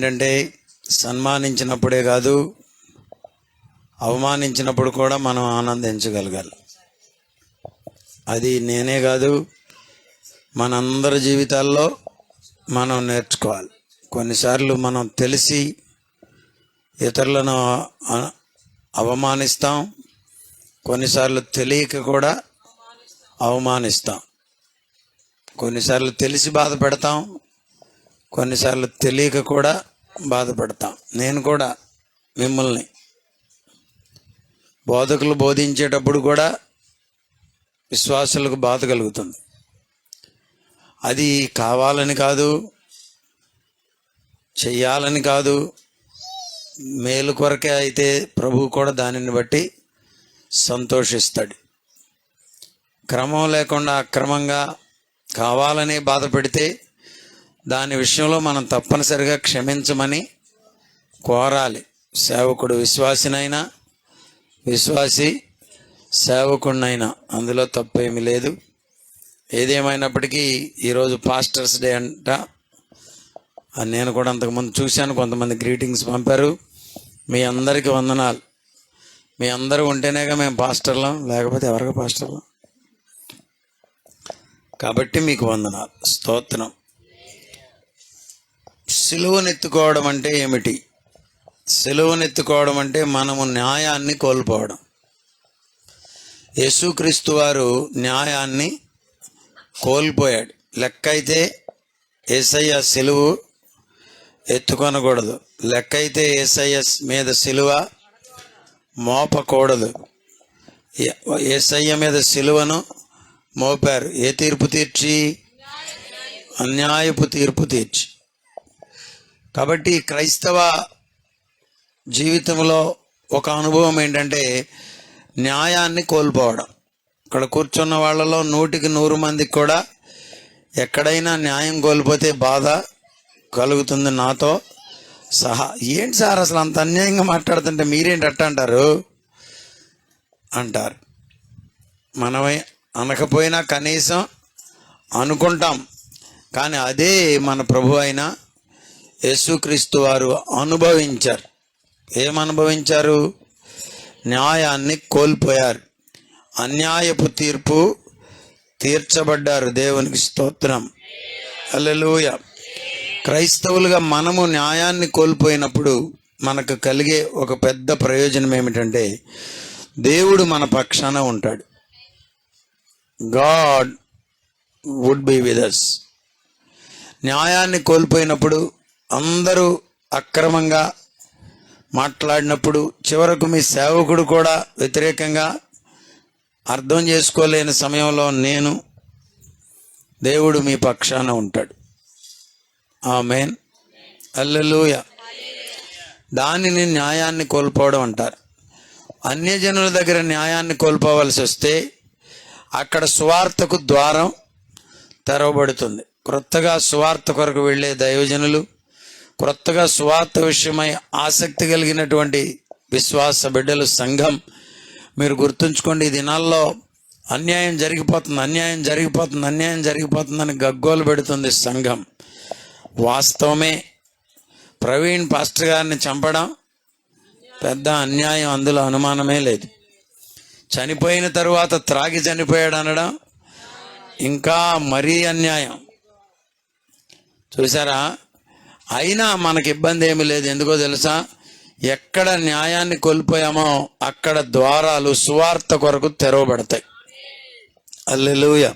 ఏంటంటే సన్మానించినప్పుడే కాదు, అవమానించినప్పుడు కూడా మనం ఆనందించగలగాలి. అది నేనే కాదు, మనందరి జీవితాల్లో మనం నేర్చుకోవాలి. కొన్నిసార్లు మనం తెలిసి ఇతరులను అవమానిస్తాం, కొన్నిసార్లు తెలియక కూడా అవమానిస్తాం. కొన్నిసార్లు తెలిసి బాధ పెడతాం, కొన్నిసార్లు తెలియక కూడా బాధపడతాం. నేను కూడా మిమ్మల్ని బోధకులు బోధించేటప్పుడు కూడా విశ్వాసులకు బాధ కలుగుతుంది. అది కావాలని కాదు, చెయ్యాలని కాదు, మేలు కొరకే అయితే ప్రభువు కూడా దానిని బట్టి సంతోషిస్తాడు. క్రమం లేకుండా అక్రమంగా కావాలని బాధ పెడితే దాని విషయంలో మనం తప్పనిసరిగా క్షమించమని కోరాలి. సేవకుడు విశ్వాసినైనా, విశ్వాసి సేవకుడినైనా అందులో తప్పేమీ లేదు. ఏదేమైనప్పటికీ ఈరోజు పాస్టర్స్ డే అంట. నేను కూడా అంతకుముందు చూశాను, కొంతమంది గ్రీటింగ్స్ పంపారు. మీ అందరికీ వందనాలు. మీ అందరూ ఉంటేనేగా మేము పాస్టర్లం, లేకపోతే ఎవరికి పాస్టర్లం. కాబట్టి మీకు వందనాలు, స్తోత్రం. సిలువనెత్తుకోవడం అంటే ఏమిటి? సిలువనెత్తుకోవడం అంటే మనము న్యాయాన్ని కోల్పోవడం. యేసుక్రీస్తు వారు న్యాయాన్ని కోల్పోయాడు. లెక్క అయితే యేసయ్య సిలువ ఎత్తుకొనకూడదు, లెక్క అయితే యేసయ్య మీద సిలువ మోపకూడదు. యేసయ్య మీద సిలువను మోపారు. ఏ తీర్పు తీర్చి? అన్యాయపు తీర్పు తీర్చి. కాబట్టి క్రైస్తవ జీవితంలో ఒక అనుభవం ఏంటంటే న్యాయాన్ని కోల్పోవడం. ఇక్కడ కూర్చున్న వాళ్ళలో 100కి 100 మందికి కూడా ఎక్కడైనా న్యాయం కోల్పోతే బాధ కలుగుతుంది, నాతో సహా. ఏంటి సార్ అసలు అంత అన్యాయంగా మాట్లాడుతుంటే మీరేంటి అట్ట అంటారు అంటారు. మనమే అనకపోయినా కనీసం అనుకుంటాం. కానీ అదే మన ప్రభు అయిన యేసుక్రీస్తు వారు అనుభవించారు. ఏమనుభవించారు? న్యాయాన్ని కోల్పోయారు, అన్యాయపు తీర్పు తీర్చబడ్డారు. దేవునికి స్తోత్రం, హల్లెలూయా. క్రైస్తవులుగా మనము న్యాయాన్ని కోల్పోయినప్పుడు మనకు కలిగే ఒక పెద్ద ప్రయోజనం ఏమిటంటే దేవుడు మన పక్షాన ఉంటాడు. God would be with us. న్యాయాన్ని కోల్పోయినప్పుడు, అందరూ అక్రమంగా మాట్లాడినప్పుడు, చివరకు మీ సేవకుడు కూడా వ్యతిరేకంగా అర్థం చేసుకోలేని సమయంలో దేవుడు మీ పక్షాన ఉంటాడు. ఆమేన్, హల్లెలూయా. దానిని న్యాయాన్ని కోల్పోవడం అంటారు. అన్యజనుల దగ్గర న్యాయాన్ని కోల్పోవలసి వస్తే అక్కడ సువార్తకు ద్వారం తెరవబడుతుంది. క్రొత్తగా సువార్త కొరకు వెళ్ళే దైవజనులు, క్రొత్తగా సువార్త విషయమై ఆసక్తి కలిగినటువంటి విశ్వాస బిడ్డలు, సంఘం, మీరు గుర్తుంచుకోండి, ఈ దినాల్లో అన్యాయం జరిగిపోతుంది, అన్యాయం జరిగిపోతుంది, అన్యాయం జరిగిపోతుందని గగ్గోలు పెడుతుంది సంఘం. వాస్తవమే. ప్రవీణ్ పాస్టర్ గారిని చంపడం పెద్ద అన్యాయం, అందులో అనుమానమే లేదు. చనిపోయిన తరువాత త్రాగి చనిపోయాడు అనడం ఇంకా మరీ అన్యాయం. చూసారా? అయినా మనకి ఇబ్బంది ఏమీ లేదు. ఎందుకో తెలుసా? ఎక్కడ న్యాయాన్ని కోల్పోయామో అక్కడ ద్వారాలు సువార్త కొరకు తెరవబడతాయి. హల్లెలూయా.